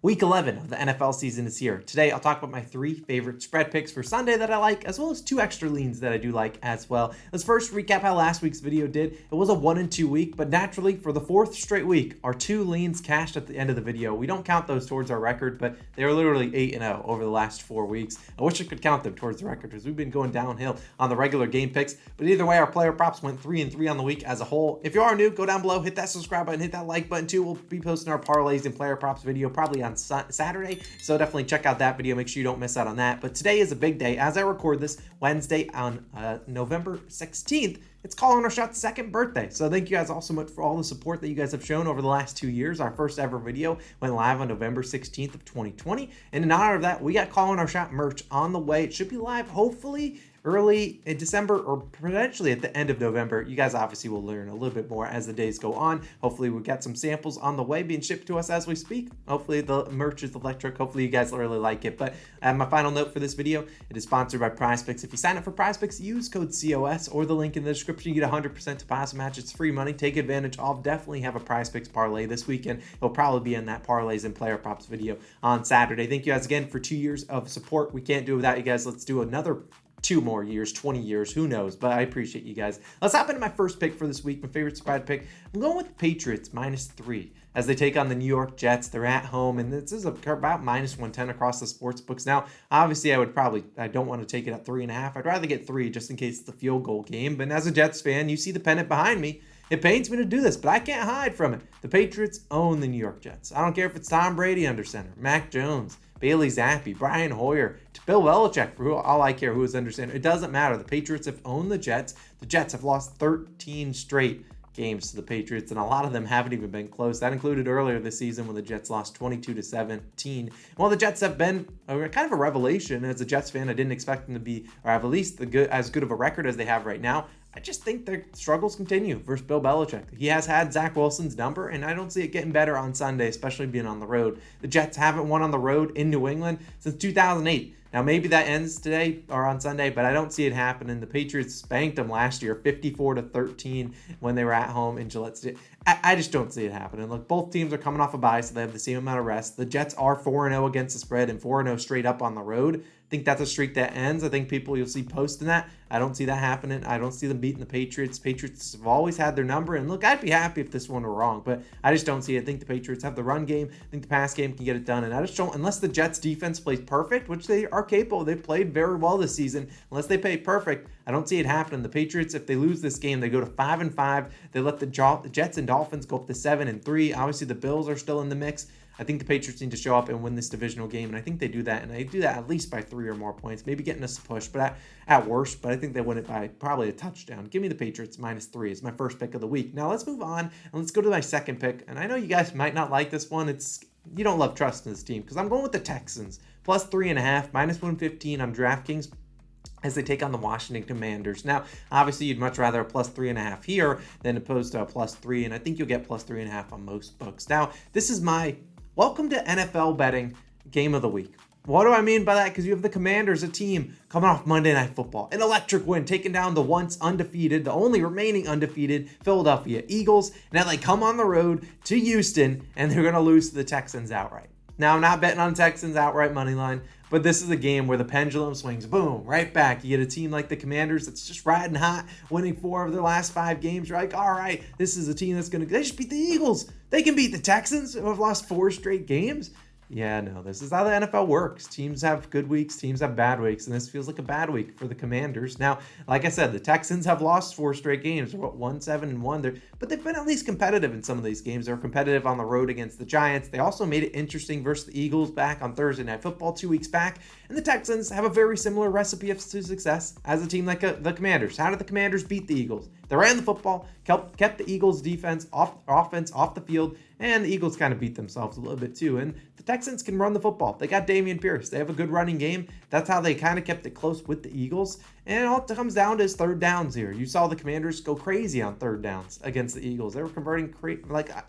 Week 11 of the NFL season is here. Today, I'll talk about my 3 favorite spread picks for Sunday that I like, as well as 2 extra leans that I do like as well. Let's first recap how last week's video did. It was a 1-2 week, but naturally, for the 4th straight week, our 2 leans cashed at the end of the video. We don't count those towards our record, but they were literally 8-0 over the last 4 weeks. I wish I could count them towards the record, because we've been going downhill on the regular game picks. But either way, our player props went 3-3 on the week as a whole. If you are new, go down below, hit that subscribe button, hit that like button too. We'll be posting our parlays and player props video probably on Saturday. So definitely check out that video. Make sure you don't miss out on that. But today is a big day. As I record this Wednesday on November 16th, it's Calling Our Shot's 2nd birthday. So thank you guys all so much for all the support that you guys have shown over the last 2 years. Our first ever video went live on November 16th of 2020. And in honor of that, we got Calling Our Shot merch on the way. It should be live hopefully early in December or potentially at the end of November. You guys obviously will learn a little bit more as the days go on. Hopefully we'll get some samples on the way being shipped to us as we speak. Hopefully the merch is electric. Hopefully you guys really like it. But my final note for this video, it is sponsored by PrizePicks. If you sign up for PrizePicks, use code COS or the link in the description. You get 100% deposit match. It's free money. Take advantage. I'll definitely have a PrizePicks parlay this weekend. It'll probably be in that parlays and player props video on Saturday. Thank you guys again for 2 years of support. We can't do it without you guys. Let's do another 2 more years, 20 years, who knows, but I appreciate you guys. Let's hop into my first pick for this week, my favorite spread pick. I'm going with the Patriots -3 as they take on the New York Jets. They're at home, and this is about -110 across the sports books. Now, obviously, I don't want to take it at 3.5. I'd rather get 3 just in case it's a field goal game, but as a Jets fan, you see the pennant behind me. It pains me to do this, but I can't hide from it. The Patriots own the New York Jets. I don't care if it's Tom Brady under center, Mac Jones, Bailey Zappi, Brian Hoyer, to Bill Belichick, for all I care who is under center. It doesn't matter. The Patriots have owned the Jets. The Jets have lost 13 straight games to the Patriots, and a lot of them haven't even been close. That included earlier this season when the Jets lost 22-17. While the Jets have been kind of a revelation, as a Jets fan, I didn't expect them to be, or have at least as good of a record as they have right now. I just think their struggles continue versus Bill Belichick. He has had Zach Wilson's number, and I don't see it getting better on Sunday, especially being on the road. The Jets haven't won on the road in New England since 2008. Now, maybe that ends today or on Sunday, but I don't see it happening. The Patriots spanked them last year, 54-13, when they were at home in Gillette Stadium. I just don't see it happening. Look, both teams are coming off a bye, so they have the same amount of rest. The Jets are 4-0 against the spread and 4-0 straight up on the road. I think that's a streak that ends. I think you'll see posting that. I don't see that happening. I don't see them beating the Patriots. Patriots have always had their number. And look, I'd be happy if this one were wrong, but I just don't see it. I think the Patriots have the run game. I think the pass game can get it done. And I just don't, unless the Jets defense plays perfect, which they are capable. They've played very well this season. Unless they play perfect, I don't see it happening. The Patriots, if they lose this game, they go to 5-5. They let the Jets and Dolphins go up to 7-3. Obviously, the Bills are still in the mix. I think the Patriots need to show up and win this divisional game, and I think they do that, and they do that at least by 3 or more points, maybe getting us a push, but at worst, but I think they win it by probably a touchdown. Give me the Patriots -3 is my first pick of the week. Now let's move on, and let's go to my second pick, and I know you guys might not like this one. You don't love trusting this team, because I'm going with the Texans, +3.5, -115 on DraftKings, as they take on the Washington Commanders. Now, obviously, you'd much rather a +3.5 here than opposed to a +3, and I think you'll get +3.5 on most books. Now, this is my welcome to NFL betting game of the week. What do I mean by that? Because you have the Commanders, a team coming off Monday Night Football, an electric win, taking down the once undefeated, the only remaining undefeated Philadelphia Eagles. Now they come on the road to Houston, and they're going to lose to the Texans outright. Now, I'm not betting on Texans outright money line, but this is a game where the pendulum swings, boom, right back. You get a team like the Commanders that's just riding hot, winning 4 of their last 5 games. You're like, all right, this is a team that's going to, they just beat the Eagles. They can beat the Texans, who have lost 4 straight games. Yeah, no, this is how the NFL works. Teams have good weeks, teams have bad weeks, and this feels like a bad week for the Commanders. Now, like I said, the Texans have lost 4 straight games. They're 1-7-1, but they've been at least competitive in some of these games. They were competitive on the road against the Giants. They also made it interesting versus the Eagles back on Thursday Night Football 2 weeks back, and the Texans have a very similar recipe to success as a team like the Commanders. How did the Commanders beat the Eagles? They ran the football, kept the Eagles' offense off the field, and the Eagles kind of beat themselves a little bit too. And the Texans can run the football. They got Dameon Pierce. They have a good running game. That's how they kind of kept it close with the Eagles. And all it comes down to is third downs here. You saw the Commanders go crazy on third downs against the Eagles. They were converting,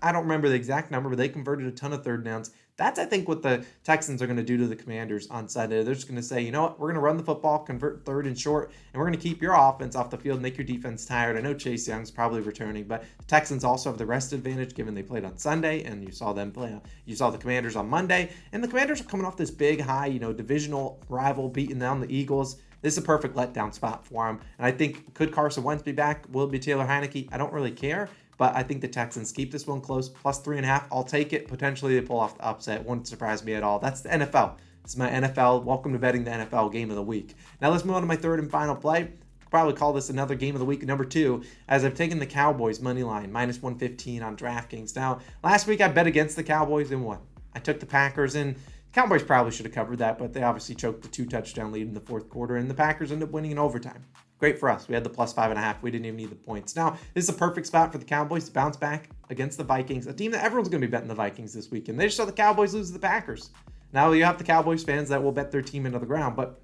I don't remember the exact number, but they converted a ton of third downs. That's, I think, what the Texans are going to do to the Commanders on Sunday. They're just going to say, you know what, we're going to run the football, convert third and short, and we're going to keep your offense off the field, make your defense tired. I know Chase Young's probably returning, but the Texans also have the rest advantage given they played on Sunday, and you saw them play. You saw the Commanders on Monday, and the Commanders are coming off this big high, divisional rival beating down the Eagles. This is a perfect letdown spot for him. And I think, could Carson Wentz be back? Will it be Taylor Heineke? I don't really care. But I think the Texans keep this one close. Plus 3.5. I'll take it. Potentially they pull off the upset. Wouldn't surprise me at all. That's the NFL. It's my NFL. Welcome to betting the NFL game of the week. Now let's move on to my third and final play. Probably call this another game of the week, number 2, as I've taken the Cowboys money line, minus 115 on DraftKings. Now, last week I bet against the Cowboys and won. I took the Packers, and Cowboys probably should have covered that, but they obviously choked the 2-touchdown lead in the fourth quarter, and the Packers ended up winning in overtime. Great for us. We had the plus 5.5. We didn't even need the points. Now, this is a perfect spot for the Cowboys to bounce back against the Vikings, a team that everyone's going to be betting the Vikings this weekend. They just saw the Cowboys lose to the Packers. Now you have the Cowboys fans that will bet their team into the ground, but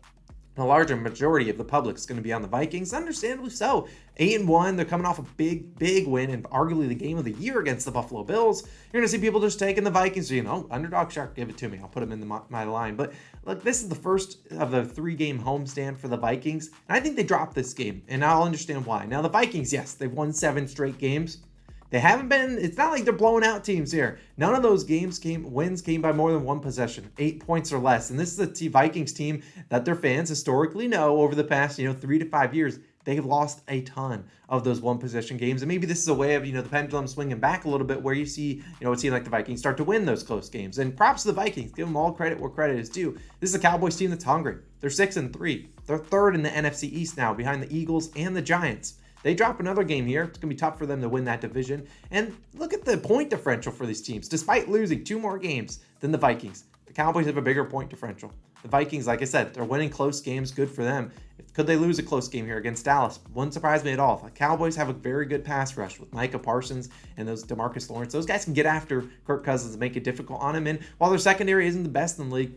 the larger majority of the public is going to be on the Vikings, understandably so. 8-1, they're coming off a big win and arguably the game of the year against the Buffalo Bills. You're going to see people just taking the Vikings, underdog shark, give it to me. I'll put them in my line. But look, this is the first of the 3-game homestand for the Vikings, and I think they dropped this game, and I'll understand why. Now, the Vikings, yes, they've won 7 straight games. They haven't been, it's not like they're blowing out teams here. None of those wins came by more than 1 possession, 8 points or less. And this is a Vikings team that their fans historically know over the past, 3 to 5 years, they have lost a ton of those 1-possession games. And maybe this is a way of, the pendulum swinging back a little bit where you see, it seems like the Vikings start to win those close games. And props to the Vikings. Give them all credit where credit is due. This is a Cowboys team that's hungry. They're 6-3. They're third in the NFC East now behind the Eagles and the Giants. They drop another game here. It's going to be tough for them to win that division. And look at the point differential for these teams. Despite losing 2 more games than the Vikings, the Cowboys have a bigger point differential. The Vikings, like I said, they're winning close games. Good for them. Could they lose a close game here against Dallas? Wouldn't surprise me at all. The Cowboys have a very good pass rush with Micah Parsons and those DeMarcus Lawrence. Those guys can get after Kirk Cousins and make it difficult on him. And while their secondary isn't the best in the league,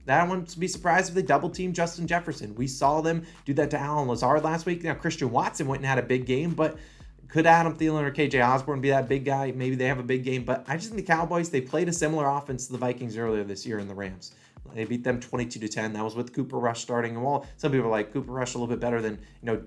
I wouldn't be surprised if they double-team Justin Jefferson. We saw them do that to Allen Lazard last week. Now, Christian Watson went and had a big game, but could Adam Thielen or KJ Osborne be that big guy? Maybe they have a big game, but I just think the Cowboys, they played a similar offense to the Vikings earlier this year in the Rams. They beat them 22-10. That was with Cooper Rush starting them all. Some people are like, Cooper Rush a little bit better than,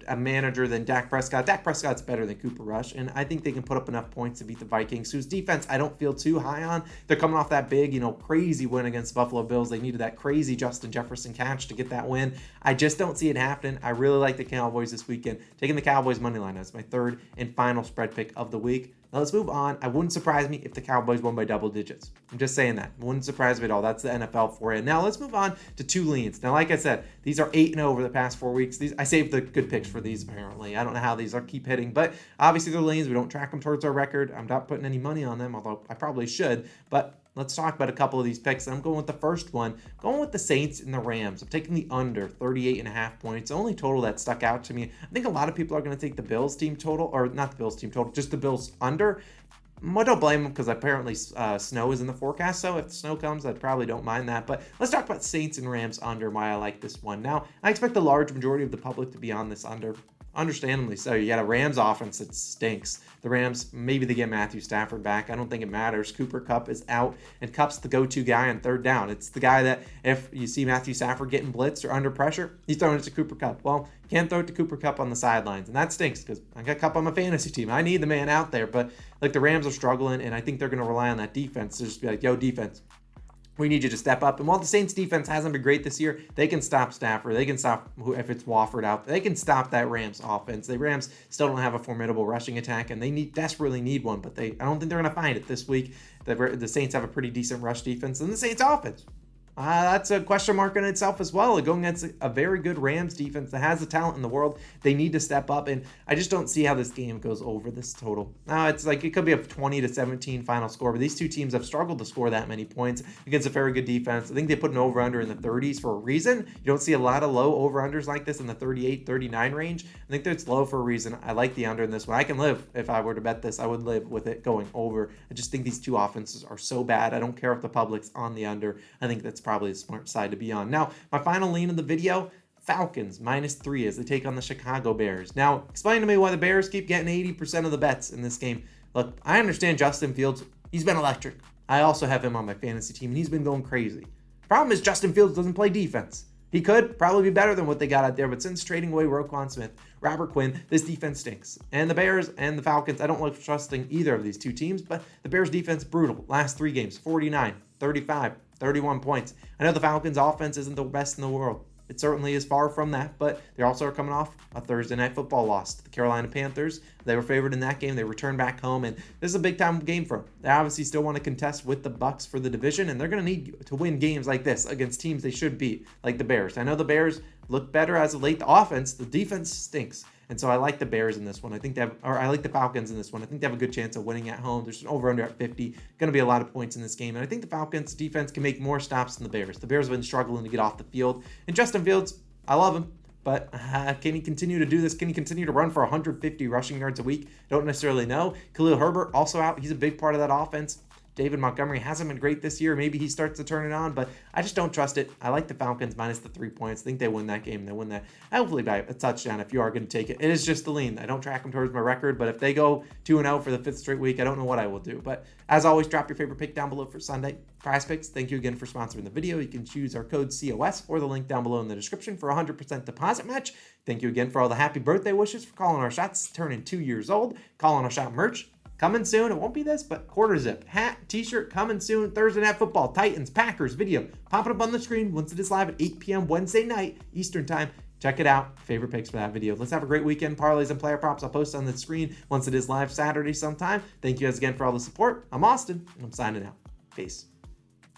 a manager than Dak Prescott. Dak Prescott's better than Cooper Rush, and I think they can put up enough points to beat the Vikings, whose defense I don't feel too high on. They're coming off that big, crazy win against Buffalo Bills. They needed that crazy Justin Jefferson catch to get that win. I just don't see it happening. I really like the Cowboys this weekend. Taking the Cowboys money line as my third and final spread pick of the week. Now let's move on. I wouldn't surprise me if the Cowboys won by double digits. I'm just saying that. Wouldn't surprise me at all. That's the NFL for you. Now let's move on to 2 leans. Now, like I said, these are 8-0 over the past 4 weeks. I saved the good picks for these, apparently. I don't know how these are keep hitting, but obviously they're leans. We don't track them towards our record. I'm not putting any money on them, although I probably should. But let's talk about a couple of these picks. I'm going with the first one. Going with the Saints and the Rams. I'm taking the under 38.5 points. The only total that stuck out to me. I think a lot of people are going to take the Bills team total, or not the Bills team total, just the Bills under. I don't blame them because apparently snow is in the forecast, so if the snow comes, I probably don't mind that. But let's talk about Saints and Rams under, why I like this one. Now, I expect the large majority of the public to be on this under. Understandably so. You got a Rams offense that stinks. The Rams, maybe they get Matthew Stafford back. I don't think it matters. Cooper Kupp is out, and Kupp's the go-to guy on third down. It's the guy that if you see Matthew Stafford getting blitzed or under pressure, he's throwing it to Cooper Kupp. Well, you can't throw it to Cooper Kupp on the sidelines, and that stinks because I got Kupp on my fantasy team. I need the man out there, but the Rams are struggling, and I think they're going to rely on that defense to just be like, yo, defense, we need you to step up. And while the Saints defense hasn't been great this year, they can stop Stafford. They can stop, if it's Wofford out, they can stop that Rams offense. The Rams still don't have a formidable rushing attack, and they desperately need one, but I don't think they're going to find it this week. The Saints have a pretty decent rush defense, and the Saints offense, that's a question mark in itself as well. Going against a very good Rams defense that has the talent in the world, they need to step up, and I just don't see how this game goes over this total. Now, it's like it could be a 20-17 final score, but these two teams have struggled to score that many points against a very good defense. I think they put an over-under in the 30s for a reason. You don't see a lot of low over-unders like this in the 38-39 range. I think that's low for a reason. I like the under in this one. I can live, if I were to bet this, I would live with it going over. I just think these two offenses are so bad. I don't care if the public's on the under. I think that's probably the smart side to be on. Now, my final lean of the video, Falcons -3 as they take on the Chicago Bears. Now, explain to me why the Bears keep getting 80% of the bets in this game. Look, I understand Justin Fields. He's been electric. I also have him on my fantasy team, and he's been going crazy. Problem is Justin Fields doesn't play defense. He could probably be better than what they got out there, but since trading away Roquan Smith, Robert Quinn, this defense stinks. And the Bears and the Falcons, I don't like trusting either of these two teams, but the Bears defense, brutal. Last 3 games, 49, 35, 31 points. I know the Falcons offense isn't the best in the world. It certainly is far from that, but they also are coming off a Thursday night football loss to the Carolina Panthers. They were favored in that game. They returned back home, and this is a big-time game for them. They obviously still want to contest with the Bucs for the division, and they're going to need to win games like this against teams they should beat, like the Bears. I know the Bears look better as of late. The offense, the defense stinks. And so I like the Bears in this one. I like the Falcons in this one. I think they have a good chance of winning at home. There's an over-under at 50. Going to be a lot of points in this game. And I think the Falcons defense can make more stops than the Bears. The Bears have been struggling to get off the field. And Justin Fields, I love him. But can he continue to do this? Can he continue to run for 150 rushing yards a week? Don't necessarily know. Khalil Herbert also out. He's a big part of that offense. David Montgomery hasn't been great this year. Maybe he starts to turn it on, but I just don't trust it. I like the Falcons minus the 3 points. I think they win that game. They win that hopefully by a touchdown if you are going to take it. It is just the lean. I don't track them towards my record, but if they go 2-0 for the 5th straight week, I don't know what I will do. But as always, drop your favorite pick down below for Sunday. PrizePicks, thank you again for sponsoring the video. You can choose our code COS or the link down below in the description for a 100% deposit match. Thank you again for all the happy birthday wishes, for calling our shots, turning 2 years old, calling our shot merch. Coming soon. It won't be this, but quarter zip, hat, t-shirt coming soon. Thursday Night Football, Titans, Packers video popping up on the screen once it is live at 8 p.m. Wednesday night Eastern time. Check it out. Favorite picks for that video. Let's have a great weekend. Parlays and player props I'll post on the screen once it is live Saturday sometime. Thank you guys again for all the support. I'm Austin, and I'm signing out. Peace.